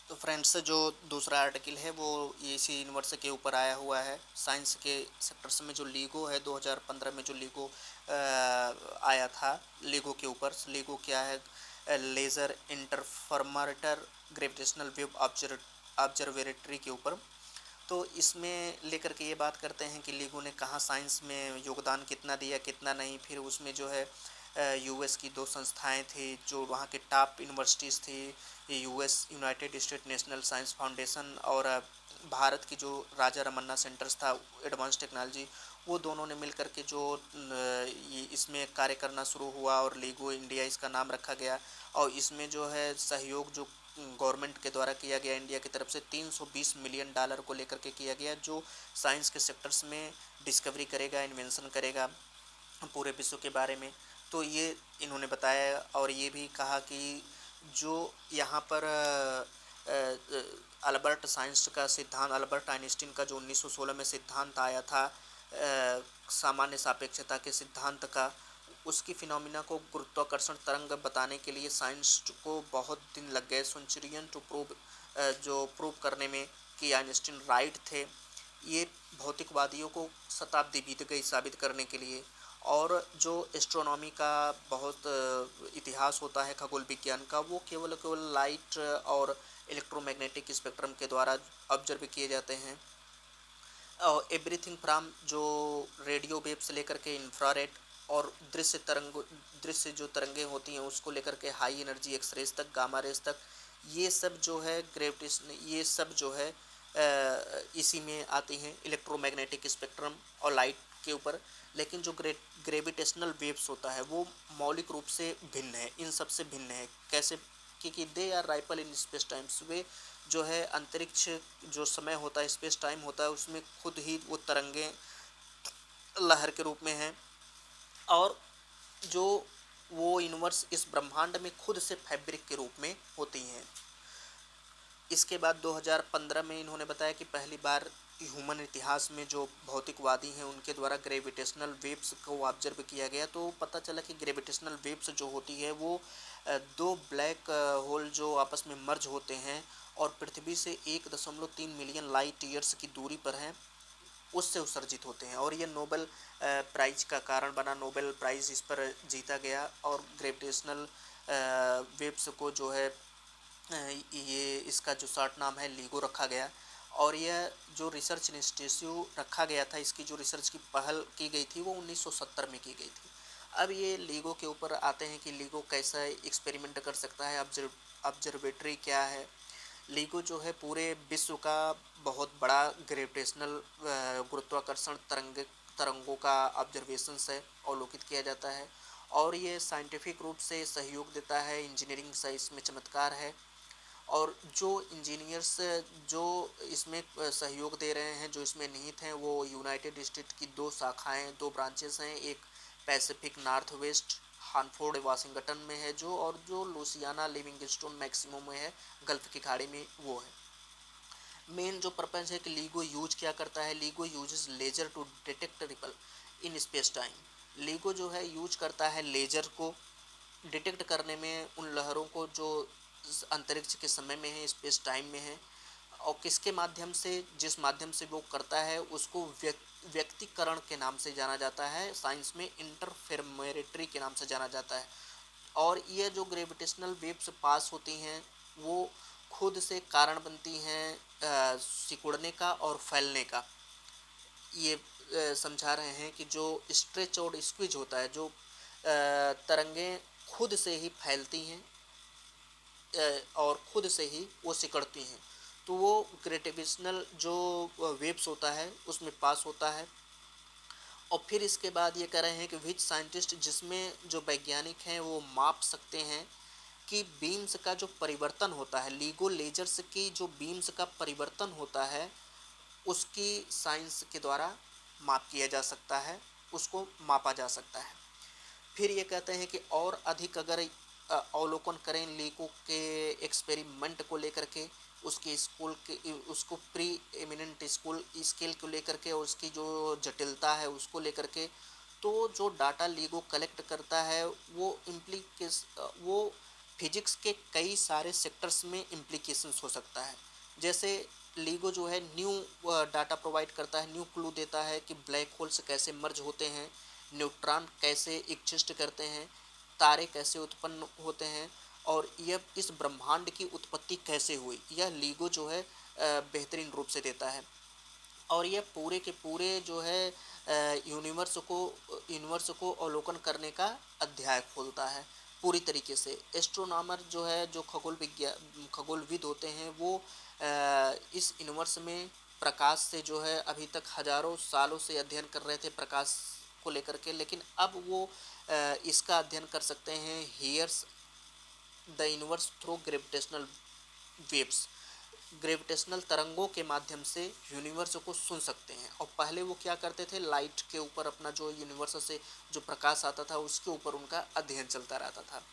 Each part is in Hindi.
तो फ्रेंड्स जो दूसरा आर्टिकल है वो ये इसी यूनिवर्स के ऊपर आया हुआ है। साइंस के सेक्टर्स में जो लीगो है 2015 में जो लीगो आया था, लीगो के ऊपर। लीगो क्या है? Laser interferometer gravitational wave observatory के ऊपर। तो इसमें लेकर के ये बात करते हैं कि लीगो ने कहाँ साइंस में योगदान कितना दिया कितना नहीं। फिर उसमें जो है यूएस की दो संस्थाएं थी जो वहाँ के टॉप यूनिवर्सिटीज़ थी, US United state national science foundation और भारत की जो राजा रमन्ना सेंटर्स था एडवांस टेक्नोलॉजी, वो दोनों ने मिल कर के जो ये इसमें कार्य करना शुरू हुआ और लीगो इंडिया इसका नाम रखा गया। और इसमें जो है सहयोग जो गवर्नमेंट के द्वारा किया गया इंडिया की तरफ से $320 मिलियन को लेकर के किया गया, जो साइंस के सेक्टर्स में डिस्कवरी करेगा, इन्वेंशन करेगा पूरे विश्व के बारे में। तो ये इन्होंने बताया और ये भी कहा कि जो यहाँ पर अल्बर्ट साइंस का सिद्धांत, अल्बर्ट आइंस्टीन का जो 1916 में सिद्धांत आया था सामान्य सापेक्षता के सिद्धांत का, उसकी फिनोमिना को गुरुत्वाकर्षण तरंग बताने के लिए साइंस को बहुत दिन लग गए, सेंचुरियन टू प्रूव, जो प्रूव करने में कि आइंस्टीन राइट थे। ये भौतिकवादियों को शताब्दी बीत गई साबित करने के लिए। और जो एस्ट्रोनॉमी का बहुत इतिहास होता है खगोल विज्ञान का, वो केवल केवल लाइट और इलेक्ट्रोमैग्नेटिक स्पेक्ट्रम के द्वारा ऑब्जर्व किए जाते हैं। और एवरीथिंग फ्रॉम जो रेडियो वेव से लेकर के इंफ्रारेड और दृश्य जो तरंगे होती हैं उसको लेकर के हाई एनर्जी एक्सरेज तक, गामा रेज तक, ये सब जो है ग्रेविटेशन, ये सब जो है इसी में आती हैं, इलेक्ट्रोमैग्नेटिक स्पेक्ट्रम और लाइट के ऊपर। लेकिन जो ग्रेविटेशनल वेव्स होता है वो मौलिक रूप से भिन्न है, इन सब से भिन्न है। कैसे? क्योंकि they are ripple in space times, वे जो है अंतरिक्ष जो समय होता है, स्पेस टाइम होता है, उसमें खुद ही वो तरंगे लहर के रूप में हैं। और जो वो यूनिवर्स इस ब्रह्मांड में खुद से फैब्रिक के रूप में होती हैं। इसके बाद 2015 में इन्होंने बताया कि पहली बार ह्यूमन इतिहास में जो भौतिकवादी हैं उनके द्वारा ग्रेविटेशनल वेव्स को ऑब्जर्व किया गया। तो पता चला कि ग्रेविटेशनल वेव्स जो होती है वो दो ब्लैक होल जो आपस में मर्ज होते हैं और पृथ्वी से 1.3 मिलियन लाइट ईयर्स की दूरी पर हैं, उससे उत्सर्जित होते हैं। और ये नोबेल प्राइज का कारण बना, नोबेल प्राइज़ इस पर जीता गया। और ग्रेविटेशनल वेव्स को जो है ये इसका जो शॉर्ट नाम है लीगो रखा गया। और यह जो रिसर्च इंस्टीट्यूट रखा गया था, इसकी जो रिसर्च की पहल की गई थी वो 1970 में की गई थी। अब ये लीगो के ऊपर आते हैं कि लीगो कैसा एक्सपेरिमेंट कर सकता है, ऑब्जर्वेटरी क्या है। लीगो जो है पूरे विश्व का बहुत बड़ा ग्रेविटेशनल गुरुत्वाकर्षण तरंगों का ऑब्जर्वेशन है, अवलोकित किया जाता है। और ये साइंटिफिक रूप से सहयोग देता है, इंजीनियरिंग से इसमें चमत्कार है। और जो इंजीनियर्स जो इसमें सहयोग दे रहे हैं, जो इसमें निहित हैं, वो यूनाइटेड स्टेट की दो शाखाएं, दो ब्रांचेस हैं। एक पैसिफिक नॉर्थ वेस्ट हानफोर्ड वाशिंगटन में है जो, और जो लुसियाना लिविंगस्टोन मैक्सिमो में है, गल्फ की खाड़ी में, वो है। मेन जो पर्पज है कि लीगो यूज क्या करता है, LIGO uses laser to detect ripple in space time. LIGO जो है यूज करता है लेजर को डिटेक्ट करने में उन लहरों को जो अंतरिक्ष के समय में है, स्पेस टाइम में है। और किसके माध्यम से? जिस माध्यम से वो करता है उसको व्यक्तिकरण के नाम से जाना जाता है, साइंस में इंटरफेरोमेट्री के नाम से जाना जाता है। और ये जो ग्रेविटेशनल वेव्स पास होती हैं वो खुद से कारण बनती हैं सिकुड़ने का और फैलने का। ये समझा रहे हैं कि जो स्ट्रेच और स्क्विज होता है, जो तरंगे खुद से ही फैलती हैं और खुद से ही वो सिकड़ती हैं, तो वो ग्रेविटेशनल जो वेव्स होता है उसमें पास होता है। और फिर इसके बाद ये कह रहे हैं कि विच साइंटिस्ट, जिसमें जो वैज्ञानिक हैं वो माप सकते हैं कि बीम्स का जो परिवर्तन होता है, लीगो लेजर्स की जो बीम्स का परिवर्तन होता है उसकी साइंस के द्वारा माप किया जा सकता है, उसको मापा जा सकता है। फिर ये कहते हैं कि और अधिक अगर अवलोकन करें लीगो के एक्सपेरिमेंट को लेकर के, उसके स्कूल के, उसको प्री एमिनेंट स्कूल स्केल को लेकर के और उसकी जो जटिलता है उसको लेकर के, तो जो डाटा लीगो कलेक्ट करता है वो वो फिजिक्स के कई सारे सेक्टर्स में इम्प्लीकेशंस हो सकता है। जैसे लीगो जो है न्यू डाटा प्रोवाइड करता है, न्यू क्लू देता है कि ब्लैक होल्स कैसे मर्ज होते हैं, न्यूट्रॉन कैसे एग्जिस्ट करते हैं, तारे कैसे उत्पन्न होते हैं और यह इस ब्रह्मांड की उत्पत्ति कैसे हुई, यह लीगो जो है बेहतरीन रूप से देता है। और यह पूरे के पूरे जो है यूनिवर्स को अवलोकन करने का अध्याय खोलता है पूरी तरीके से। एस्ट्रोनॉमर जो है, जो खगोलविद होते हैं, वो इस यूनिवर्स में प्रकाश से जो है अभी तक हजारों सालों से अध्ययन कर रहे थे प्रकाश को लेकर के, लेकिन अब वो इसका अध्ययन कर सकते हैं here's the universe through gravitational waves. Gravitational तरंगों के माध्यम से यूनिवर्स को सुन सकते हैं। और पहले वो क्या करते थे, लाइट के ऊपर अपना जो यूनिवर्स से जो प्रकाश आता था उसके ऊपर उनका अध्ययन चलता रहता था।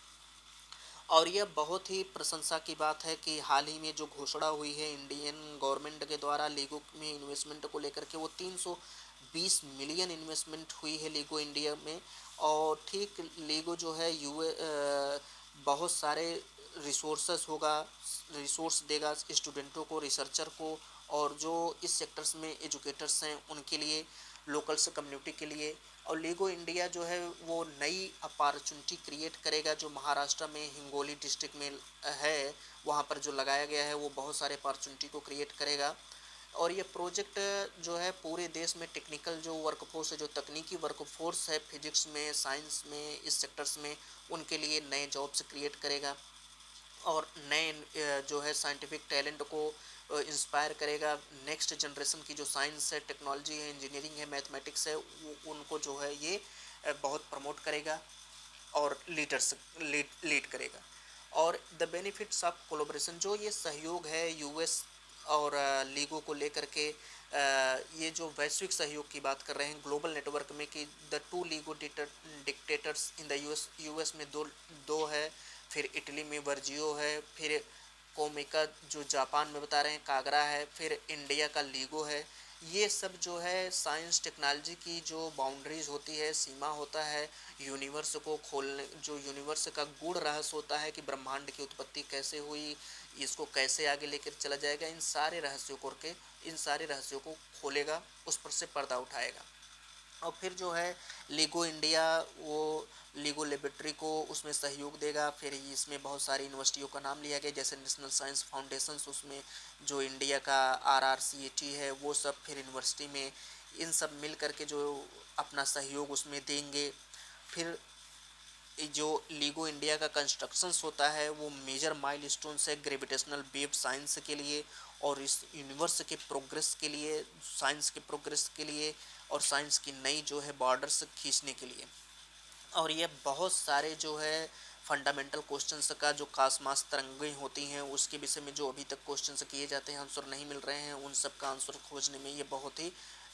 और यह बहुत ही प्रशंसा की बात है कि हाल ही में जो घोषणा हुई है इंडियन गवर्नमेंट के द्वारा लीगो में इन्वेस्टमेंट को लेकर के, वो 320 मिलियन इन्वेस्टमेंट हुई है लीगो इंडिया में। और ठीक लीगो जो है बहुत सारे रिसोर्स देगा स्टूडेंटों को, रिसर्चर को, और जो इस सेक्टर्स में एजुकेटर्स हैं उनके लिए, लोकल्स कम्युनिटी के लिए। और लीगो इंडिया जो है वो नई अपॉर्चुनिटी क्रिएट करेगा। जो महाराष्ट्र में हिंगोली डिस्ट्रिक्ट में है, वहाँ पर जो लगाया गया है वो बहुत सारे अपॉर्चुनिटी को क्रिएट करेगा। और ये प्रोजेक्ट जो है पूरे देश में टेक्निकल जो वर्कफोर्स है, जो तकनीकी वर्कफोर्स है फिजिक्स में, साइंस में, इस सेक्टर्स में, उनके लिए नए जॉब्स क्रिएट करेगा और नए जो है साइंटिफिक टैलेंट को इंस्पायर करेगा। नेक्स्ट जनरेशन की जो साइंस है, टेक्नोलॉजी है, इंजीनियरिंग है, मैथमेटिक्स है, उनको जो है ये बहुत प्रमोट करेगा और लीड करेगा। और द बेनिफिट्स ऑफ कोलोब्रेशन, जो ये सहयोग है यूएस और लीगो को लेकर के, ये जो वैश्विक सहयोग की बात कर रहे हैं ग्लोबल नेटवर्क में, कि the two LIGO dictators in the US में दो है, फिर इटली में वर्जियो है, फिर कोमिका जो जापान में बता रहे हैं कागरा है, फिर इंडिया का लीगो है। ये सब जो है साइंस टेक्नोलॉजी की जो बाउंड्रीज होती है, सीमा होता है, यूनिवर्स को खोलने, जो यूनिवर्स का गूढ़ रहस्य होता है कि ब्रह्मांड की उत्पत्ति कैसे हुई, इसको कैसे आगे लेकर चला जाएगा, इन सारे रहस्यों को खोलेगा, उस पर से पर्दा उठाएगा। और फिर जो है लीगो इंडिया वो लीगो लेबोरेटरी को उसमें सहयोग देगा। फिर इसमें बहुत सारी यूनिवर्सिटियों का नाम लिया गया, जैसे नेशनल साइंस फाउंडेशन, उसमें जो इंडिया का RRCAT है वो सब, फिर यूनिवर्सिटी में इन सब मिल करके जो अपना सहयोग उसमें देंगे। फिर जो लीगो इंडिया का कंस्ट्रक्शंस होता है वो मेजर माइलस्टोन्स है ग्रेविटेशनल वेव साइंस के लिए और इस यूनिवर्स के प्रोग्रेस के लिए, साइंस के प्रोग्रेस के लिए और साइंस की नई जो है बॉर्डर्स खींचने के लिए। और ये बहुत सारे जो है फंडामेंटल क्वेश्चंस का जो खासमास तरंगें होती हैं उसके विषय में जो अभी तक क्वेश्चंस किए जाते हैं, आंसर नहीं मिल रहे हैं, उन सब का आंसर खोजने में ये बहुत ही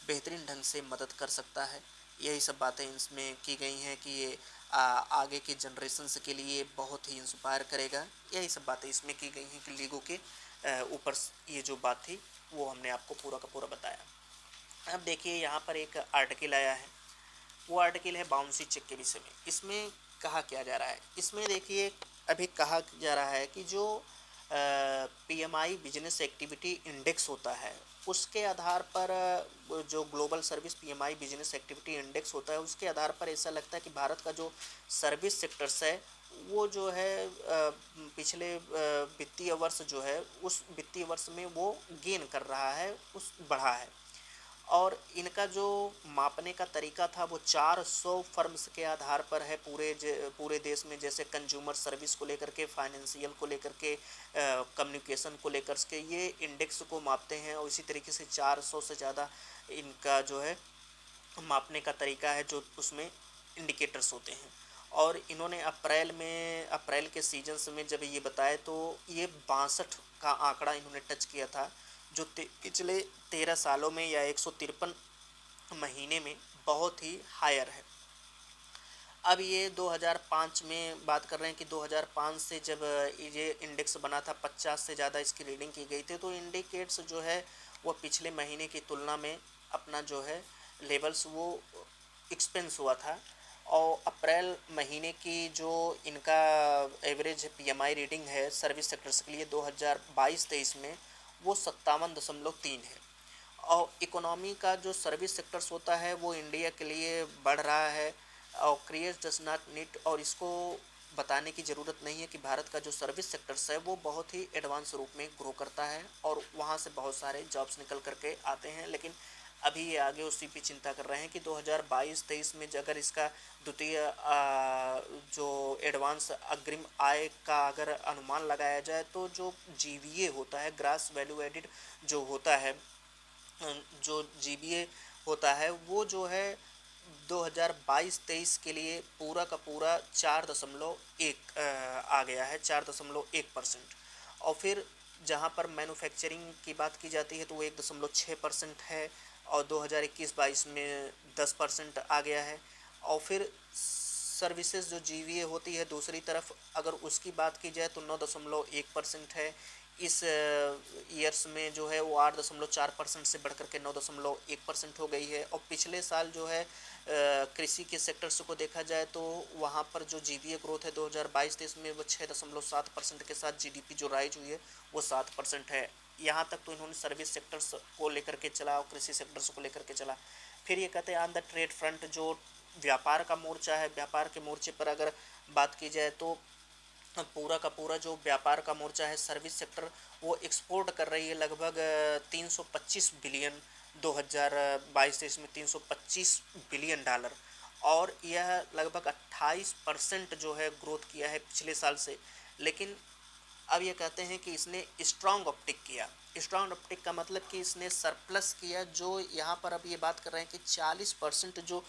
बेहतरीन ढंग से मदद कर सकता है। यही सब बातें इसमें की गई हैं कि ये आगे के जनरेशन्स के लिए बहुत ही इंस्पायर करेगा। यही सब बातें इसमें की गई हैं कि लीगो के ऊपर ये जो बात थी वो हमने आपको पूरा का पूरा बताया। अब देखिए यहाँ पर एक आर्टिकल आया है, वो आर्टिकल है बाउंसी चेक के विषय में। इसमें कहा क्या जा रहा है, इसमें देखिए अभी कहा जा रहा है कि जो PMI बिजनेस एक्टिविटी इंडेक्स होता है उसके आधार पर, जो global service PMI business activity index होता है उसके आधार पर ऐसा लगता है कि भारत का जो सर्विस सेक्टर्स है वो जो है पिछले वित्तीय वर्ष जो है उस वित्तीय वर्ष में वो गेन कर रहा है, उस बढ़ा है। और इनका जो मापने का तरीका था वो 400 फर्म्स के आधार पर है पूरे देश में, जैसे कंज्यूमर सर्विस को लेकर के, फाइनेंशियल को लेकर के, कम्युनिकेशन को लेकर के ये इंडेक्स को मापते हैं। और इसी तरीके से 400 से ज़्यादा इनका जो है मापने का तरीका है, जो उसमें इंडिकेटर्स होते हैं। और इन्होंने अप्रैल के सीजन्स में जब ये बताए तो ये 62 का आंकड़ा इन्होंने टच किया था, जो पिछले 13 सालों में या 153 महीने में बहुत ही हायर है। अब ये 2005 में बात कर रहे हैं कि 2005 से जब ये इंडेक्स बना था 50 से ज़्यादा इसकी रीडिंग की गई थी, तो इंडिकेट्स जो है वो पिछले महीने की तुलना में अपना जो है लेवल्स वो एक्सपेंस हुआ था। और अप्रैल महीने की जो इनका एवरेज पीएमआई रीडिंग है सर्विस सेक्टर्स के लिए 2022-23 में, वो 57.3 है। और इकोनॉमी का जो सर्विस सेक्टर्स होता है वो इंडिया के लिए बढ़ रहा है, और क्रिएट डज नॉट नीड, और इसको बताने की ज़रूरत नहीं है कि भारत का जो सर्विस सेक्टर्स है वो बहुत ही एडवांस रूप में ग्रो करता है और वहाँ से बहुत सारे जॉब्स निकल करके आते हैं। लेकिन अभी ये आगे उसी पे चिंता कर रहे हैं कि 2022-23 में अगर इसका द्वितीय जो एडवांस अग्रिम आय का अगर अनुमान लगाया जाए, तो जो जीवीए होता है, ग्रास वैल्यू एडिड जो होता है, जो जीबीए होता है, वो जो है 2022-23 के लिए पूरा का पूरा 4.1 आ गया है, 4.1%। और फिर जहाँ पर मैन्युफैक्चरिंग की बात की जाती है तो वो 1.6% है, और 2021-22 में 10% आ गया है। और फिर सर्विसेज जो जीवीए होती है दूसरी तरफ अगर उसकी बात की जाए तो 9.1% है। इस ईयर्स में जो है वो 8.4% से बढ़ कर के 9.1% हो गई है। और पिछले साल जो है कृषि के सेक्टर्स को देखा जाए तो वहाँ पर जो जीवीए ग्रोथ है 2022-23 में वो 6.7% के साथ जीडीपी जो राइज हुई है वो 7% है। यहाँ तक तो इन्होंने सर्विस सेक्टर्स को लेकर के चला और कृषि सेक्टर्स को लेकर के चला। फिर ये कहते हैं ऑन द ट्रेड फ्रंट, जो व्यापार का मोर्चा है, व्यापार के मोर्चे पर अगर बात की जाए तो पूरा का पूरा जो व्यापार का मोर्चा है सर्विस सेक्टर, वो एक्सपोर्ट कर रही है लगभग 325 बिलियन, 2022-23 में 325 बिलियन डॉलर, और यह लगभग 28% जो है ग्रोथ किया है पिछले साल से। लेकिन अब ये कहते हैं कि इसने स्ट्रॉन्ग ऑप्टिक किया। स्ट्रॉन्ग ऑप्टिक का मतलब कि इसने सरप्लस किया। जो यहाँ पर अब ये बात कर रहे हैं कि 40% जो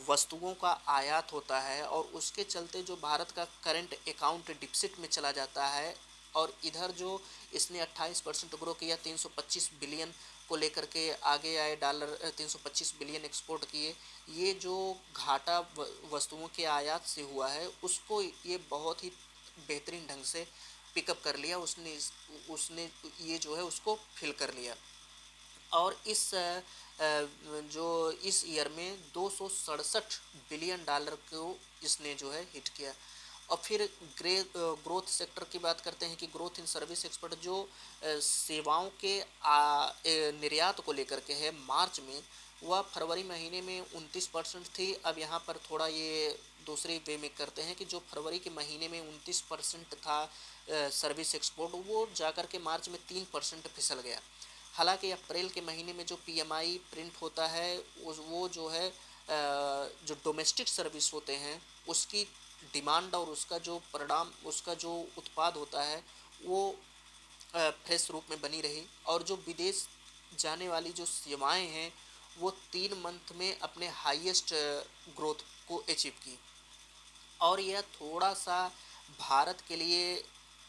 वस्तुओं का आयात होता है और उसके चलते जो भारत का करंट अकाउंट डिफिसिट में चला जाता है, और इधर जो इसने 28% ग्रो किया 325 बिलियन को लेकर के आगे आए डॉलर, 325 बिलियन एक्सपोर्ट किए। ये जो घाटा वस्तुओं के आयात से हुआ है उसको ये बहुत ही बेहतरीन ढंग से पिकअप कर लिया, उसने उसने ये जो है उसको फिल कर लिया। और जो इस ईयर में 267 बिलियन डॉलर को इसने जो है हिट किया। और फिर ग्रोथ सेक्टर की बात करते हैं कि ग्रोथ इन सर्विस एक्सपर्ट जो सेवाओं के निर्यात को लेकर के है, मार्च में वह फरवरी महीने में 29% थी। अब यहाँ पर थोड़ा ये दूसरे वे में करते हैं कि जो फरवरी के महीने में 29% था सर्विस एक्सपोर्ट, वो जाकर के मार्च में 3% फिसल गया। हालांकि अप्रैल के महीने में जो पीएमआई प्रिंट होता है वो जो है जो डोमेस्टिक सर्विस होते हैं उसकी डिमांड और उसका जो परिणाम, उसका जो उत्पाद होता है वो फ्रेश रूप में बनी रही। और जो विदेश जाने वाली जो सेवाएं हैं वो 3 मंथ में अपने हाईएस्ट ग्रोथ को अचीव की। और यह थोड़ा सा भारत के लिए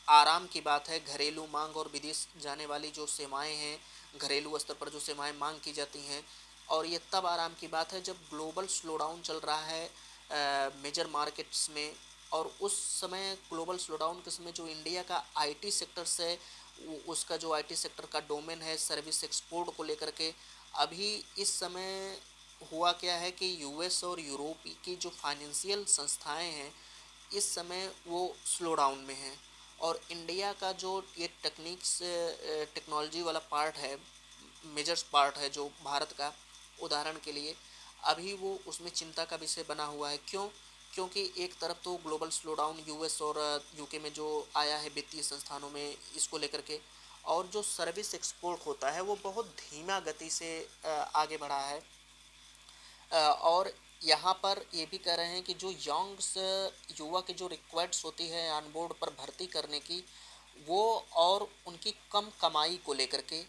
आराम की बात है। घरेलू मांग और विदेश जाने वाली जो सेवाएं हैं, घरेलू स्तर पर जो सेवाएं मांग की जाती हैं, और ये तब आराम की बात है जब ग्लोबल स्लोडाउन चल रहा है मेजर मार्केट्स में। और उस समय ग्लोबल स्लोडाउन के समय जो इंडिया का आईटी सेक्टर से उसका जो आईटी सेक्टर का डोमेन है सर्विस एक्सपोर्ट को लेकर के, अभी इस समय हुआ क्या है कि यूएस और यूरोप की जो फाइनेंशियल संस्थाएं हैं इस समय वो स्लो डाउन में हैं। और इंडिया का जो ये टेक्नोलॉजी वाला पार्ट है, मेजर्स पार्ट है जो भारत का, उदाहरण के लिए अभी वो उसमें चिंता का विषय बना हुआ है। क्यों? क्योंकि एक तरफ तो ग्लोबल स्लो डाउन यूएस और यूके में जो आया है वित्तीय संस्थानों में इसको लेकर के, और जो सर्विस एक्सपोर्ट होता है वो बहुत धीमा गति से आगे बढ़ा है। और यहाँ पर ये भी कह रहे हैं कि जो यंग्स युवा की जो रिक्वायर्ड्स होती है ऑनबोर्ड पर भर्ती करने की, वो और उनकी कम कमाई को लेकर के,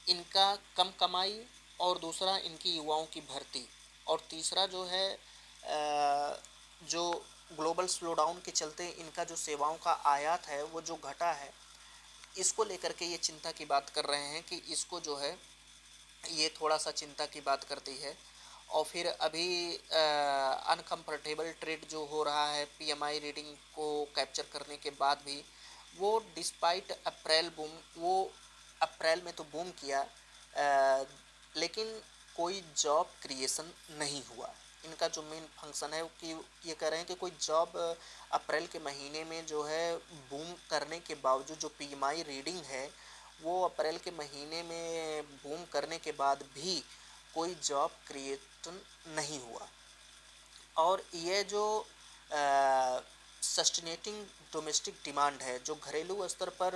इनका कम कमाई, और दूसरा इनकी युवाओं की भर्ती, और तीसरा जो है जो ग्लोबल स्लो डाउन के चलते इनका जो सेवाओं का आयात है वो जो घटा है, इसको लेकर के ये चिंता की बात कर रहे हैं कि इसको जो है ये थोड़ा सा चिंता की बात करती है। और फिर अभी अनकम्फर्टेबल ट्रेड जो हो रहा है पीएमआई रीडिंग को कैप्चर करने के बाद भी, वो डिस्पाइट अप्रैल बूम, वो अप्रैल में तो बूम किया लेकिन कोई जॉब क्रिएशन नहीं हुआ। इनका जो मेन फंक्शन है कि ये कह रहे हैं कि कोई जॉब अप्रैल के महीने में जो है बूम करने के बावजूद जो पीएमआई रीडिंग है वो अप्रैल के महीने में बूम करने के बाद भी कोई जॉब क्रिएट नहीं हुआ। और ये जो सस्टेनेटिंग डोमेस्टिक डिमांड है, जो घरेलू स्तर पर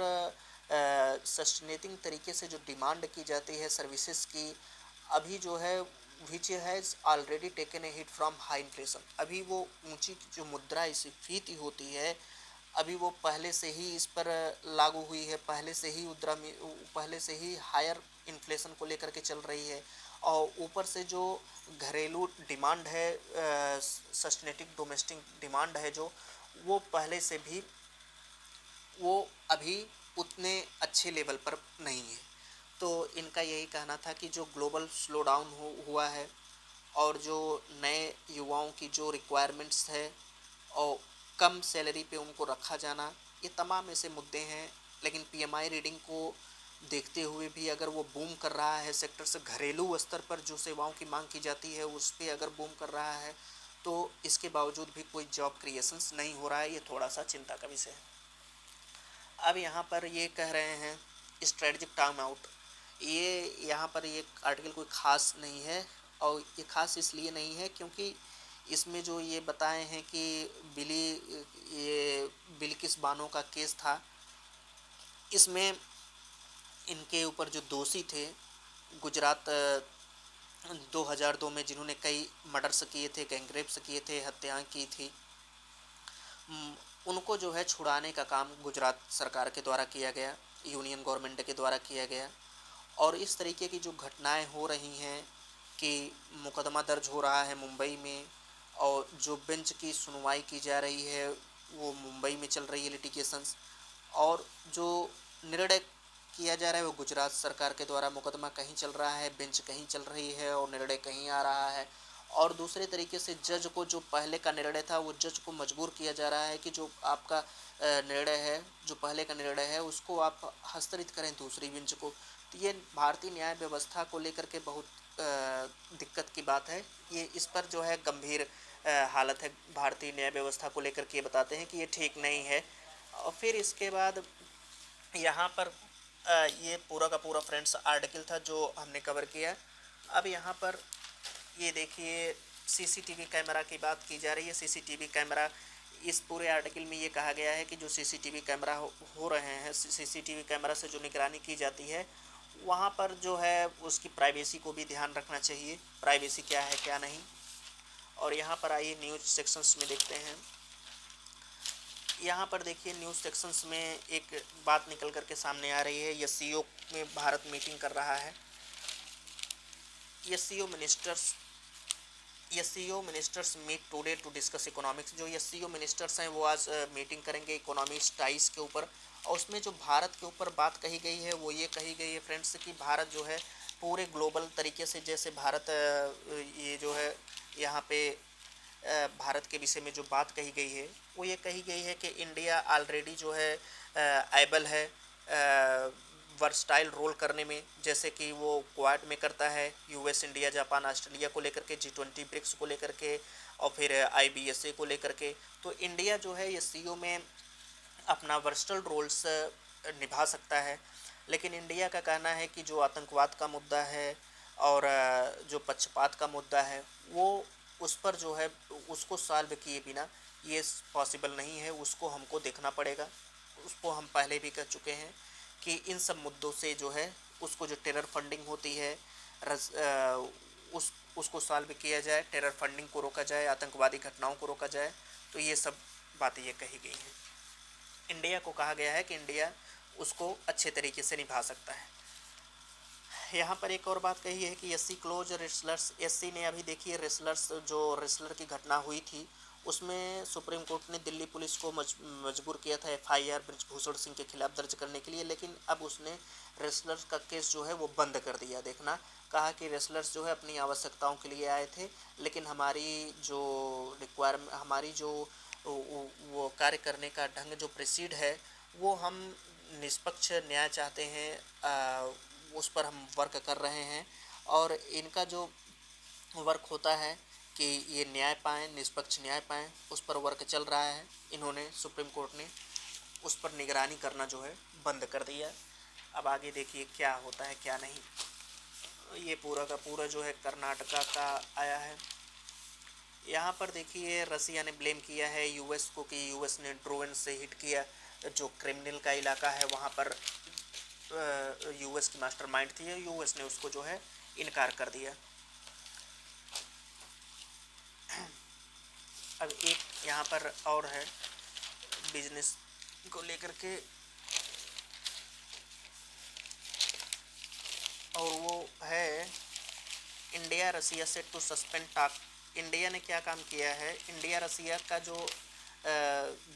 सस्टेनेटिंग तरीके से जो डिमांड की जाती है सर्विसेज की, अभी जो है which has already taken a hit from high inflation, अभी वो ऊंची जो मुद्रास्फीति होती है अभी वो पहले से ही इस पर लागू हुई है, पहले से ही हायर इन्फ्लेशन को लेकर के चल रही है। और ऊपर से जो घरेलू डिमांड है, सस्टेनेटिव डोमेस्टिक डिमांड है जो, वो पहले से भी वो अभी उतने अच्छे लेवल पर नहीं है। तो इनका यही कहना था कि जो ग्लोबल स्लो डाउन हुआ है और जो नए युवाओं की जो रिक्वायरमेंट्स है और कम सैलरी पे उनको रखा जाना, ये तमाम ऐसे मुद्दे हैं। लेकिन पीएमआई रीडिंग को देखते हुए भी अगर वो बूम कर रहा है सेक्टर से, घरेलू स्तर पर जो सेवाओं की मांग की जाती है उस पर अगर बूम कर रहा है, तो इसके बावजूद भी कोई जॉब क्रिएशंस नहीं हो रहा है, ये थोड़ा सा चिंता का विषय है। अब यहाँ पर ये कह रहे हैं स्ट्रेटजिक टाइम आउट, ये यहाँ पर ये आर्टिकल कोई ख़ास नहीं है और ये ख़ास इसलिए नहीं है क्योंकि इसमें जो ये बताए हैं कि ये बिल्किस बानो का केस था, इसमें इनके ऊपर जो दोषी थे गुजरात 2002 में जिन्होंने कई मर्डर्स किए थे, गैंगरेप्स किए थे, हत्याएं की थी, उनको जो है छुड़ाने का काम गुजरात सरकार के द्वारा किया गया, यूनियन गवर्नमेंट के द्वारा किया गया। और इस तरीके की जो घटनाएं हो रही हैं कि मुकदमा दर्ज हो रहा है मुंबई में और जो बेंच की सुनवाई की जा रही है वो मुंबई में चल रही है लिटिगेशंस, और जो निर्णय किया जा रहा है वो गुजरात सरकार के द्वारा, मुकदमा कहीं चल रहा है, बेंच कहीं चल रही है और निर्णय कहीं आ रहा है। और दूसरे तरीके से जज को जो पहले का निर्णय था वो जज को मजबूर किया जा रहा है कि जो आपका निर्णय है, जो पहले का निर्णय है उसको आप हस्तांतरित करें दूसरी बेंच को। तो ये भारतीय न्याय व्यवस्था को लेकर के बहुत दिक्कत की बात है। ये इस पर जो है गंभीर हालत है भारतीय न्याय व्यवस्था को लेकर के, बताते हैं कि ये ठीक नहीं है। और फिर इसके बाद यहाँ पर ये पूरा का पूरा फ्रेंड्स आर्टिकल था जो हमने कवर किया। अब यहाँ पर ये देखिए सीसीटीवी कैमरा की बात की जा रही है। सीसीटीवी कैमरा, इस पूरे आर्टिकल में ये कहा गया है कि जो सीसीटीवी कैमरा हो रहे हैं, सीसीटीवी कैमरा से जो निगरानी की जाती है वहाँ पर जो है उसकी प्राइवेसी को भी ध्यान रखना चाहिए, प्राइवेसी क्या है क्या नहीं। और यहाँ पर आइए न्यूज़ सेक्शंस में देखते हैं। यहाँ पर देखिए न्यूज़ सेक्शंस में एक बात निकल कर के सामने आ रही है। एससीओ में भारत मीटिंग कर रहा है। SCO ministers meet today to discuss economics. जो एससीओ मिनिस्टर्स हैं वो आज मीटिंग करेंगे इकोनॉमिक्स टाइज के ऊपर, और उसमें जो भारत के ऊपर बात कही गई है वो ये कही गई है फ्रेंड्स कि भारत जो है पूरे ग्लोबल तरीके से, जैसे भारत ये जो है यहाँ पे भारत के विषय में जो बात कही गई है वो ये कही गई है कि इंडिया ऑलरेडी जो है एबल है वर्सटाइल रोल करने में, जैसे कि वो क्वाड में करता है, यूएस, इंडिया, जापान, ऑस्ट्रेलिया को लेकर के, G20 ब्रिक्स को लेकर के और फिर IBSA को लेकर के। तो इंडिया जो है एससीओ में अपना वर्सटाइल रोल्स निभा सकता है। लेकिन इंडिया का कहना है कि जो आतंकवाद का मुद्दा है और जो पक्षपात का मुद्दा है वो उस पर जो है उसको सॉल्व किए बिना ये पॉसिबल नहीं है, उसको हमको देखना पड़ेगा। उसको हम पहले भी कह चुके हैं कि इन सब मुद्दों से जो है उसको जो टेरर फंडिंग होती है उसको सॉल्व किया जाए, टेरर फंडिंग को रोका जाए, आतंकवादी घटनाओं को रोका जाए। तो ये सब बातें ये कही गई हैं। इंडिया को कहा गया है कि इंडिया उसको अच्छे तरीके से निभा सकता है। यहाँ पर एक और बात कही है कि एससी क्लोज रेसलर्स, एससी ने अभी देखिए रेसलर की घटना हुई थी उसमें सुप्रीम कोर्ट ने दिल्ली पुलिस को मजबूर किया था FIR ब्रजभूषण सिंह के खिलाफ दर्ज करने के लिए, लेकिन अब उसने रेसलर्स का केस जो है वो बंद कर दिया। देखना, कहा कि रेसलर्स जो है अपनी आवश्यकताओं के लिए आए थे, लेकिन हमारी जो हमारी जो वो कार्य करने का ढंग जो प्रोसीड है वो हम निष्पक्ष न्याय चाहते हैं, उस पर हम वर्क कर रहे हैं। और इनका जो वर्क होता है कि ये न्याय पाएँ, निष्पक्ष न्याय पाएँ, उस पर वर्क चल रहा है। इन्होंने सुप्रीम कोर्ट ने उस पर निगरानी करना जो है बंद कर दिया। अब आगे देखिए क्या होता है क्या नहीं। ये पूरा का पूरा जो है कर्नाटका का आया है। यहाँ पर देखिए रसिया ने ब्लेम किया है यूएस को कि यूएस ने ड्रोन से हिट किया। जो क्रिमिनल का इलाका है वहाँ पर यूएस की मास्टरमाइंड थी, यूएस ने उसको जो है इनकार कर दिया। अब एक यहाँ पर और है बिजनेस को लेकर के, और वो है India Russia set to suspend talk. India ने क्या काम किया है, इंडिया रसिया का जो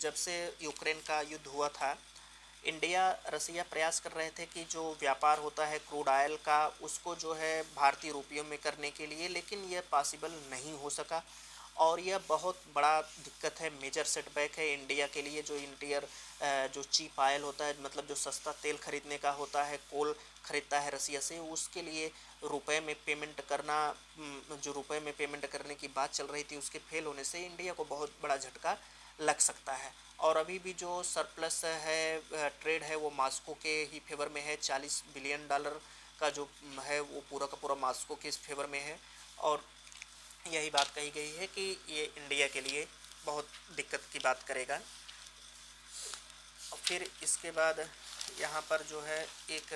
जब से यूक्रेन का युद्ध हुआ था, इंडिया रसिया प्रयास कर रहे थे कि जो व्यापार होता है क्रूड ऑयल का उसको जो है भारतीय रुपयों में करने के लिए, लेकिन यह पॉसिबल नहीं हो सका। और यह बहुत बड़ा दिक्कत है, मेजर सेटबैक है इंडिया के लिए। जो जो चीप ऑयल होता है, मतलब जो सस्ता तेल खरीदने का होता है, कोल खरीदता है रसिया से, उसके लिए रुपए में पेमेंट करना, जो रुपए में पेमेंट करने की बात चल रही थी उसके फेल होने से इंडिया को बहुत बड़ा झटका लग सकता है। और अभी भी जो सरप्लस है ट्रेड है वो मॉस्को के ही फेवर में है। $40 बिलियन का जो है वो पूरा का पूरा मॉस्को के फेवर में है। और यही बात कही गई है कि ये इंडिया के लिए बहुत दिक्कत की बात करेगा। और फिर इसके बाद यहाँ पर जो है एक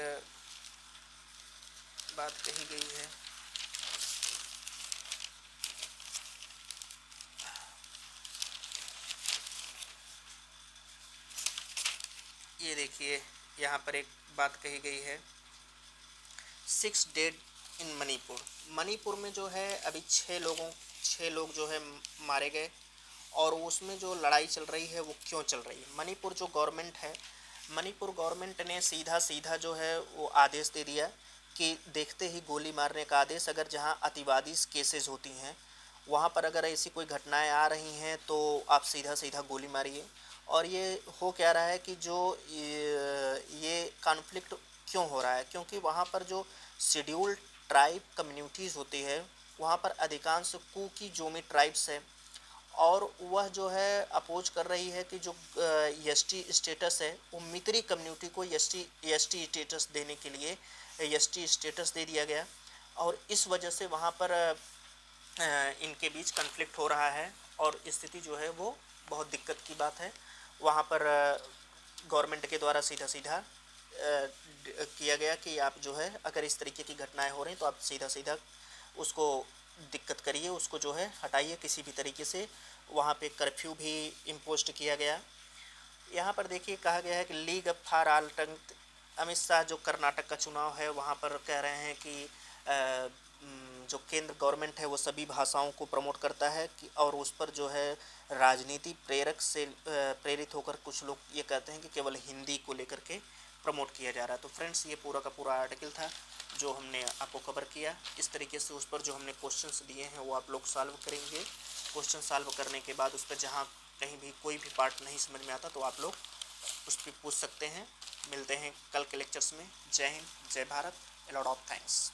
बात कही गई है, ये देखिए यहाँ पर एक बात कही गई है, 6 डेड इन मणिपुर। मणिपुर में जो है अभी 6 लोग जो है मारे गए। और उसमें जो लड़ाई चल रही है वो क्यों चल रही है, मणिपुर जो गवर्नमेंट है, मणिपुर गवर्नमेंट ने सीधा जो है वो आदेश दे दिया कि देखते ही गोली मारने का आदेश। अगर जहां अतिवादी केसेस होती हैं वहां पर अगर ऐसी कोई घटनाएं आ रही हैं तो आप सीधा गोली मारिए। और ये हो क्या रहा है कि जो ये कॉन्फ्लिक्ट क्यों हो रहा है, क्योंकि वहाँ पर जो शेड्यूल्ड ट्राइब कम्युनिटीज़ होती है वहाँ पर अधिकांश कुकी जोमी ट्राइब्स है। और वह जो है अपोज कर रही है कि जो एसटी स्टेटस है वो मित्री कम्युनिटी को एसटी स्टेटस देने के लिए एसटी स्टेटस दे दिया गया। और इस वजह से वहाँ पर इनके बीच कन्फ्लिक्ट हो रहा है। और स्थिति जो है वो बहुत दिक्कत की बात है। वहाँ पर गवर्नमेंट के द्वारा सीधा किया गया कि आप जो है अगर इस तरीके की घटनाएं हो रही तो आप सीधा उसको दिक्कत करिए, उसको जो है हटाइए किसी भी तरीके से। वहाँ पे कर्फ्यू भी इम्पोज किया गया। यहाँ पर देखिए कहा गया है कि लीग अप फॉर ऑल टंग। अमित शाह जो कर्नाटक का चुनाव है वहाँ पर कह रहे हैं कि जो केंद्र गवर्नमेंट है वो सभी भाषाओं को प्रमोट करता है कि, और उस पर जो है राजनीति प्रेरक से प्रेरित होकर कुछ लोग ये कहते हैं कि केवल हिंदी को लेकर के प्रमोट किया जा रहा है। तो फ्रेंड्स ये पूरा का पूरा आर्टिकल था जो हमने आपको कवर किया। इस तरीके से उस पर जो हमने क्वेश्चंस दिए हैं वो आप लोग सॉल्व करेंगे। क्वेश्चन सॉल्व करने के बाद उस पर जहाँ कहीं भी कोई भी पार्ट नहीं समझ में आता तो आप लोग उस पर पूछ सकते हैं। मिलते हैं कल के लेक्चर्स में। जय हिंद, जय Bharat, a lot of thanks.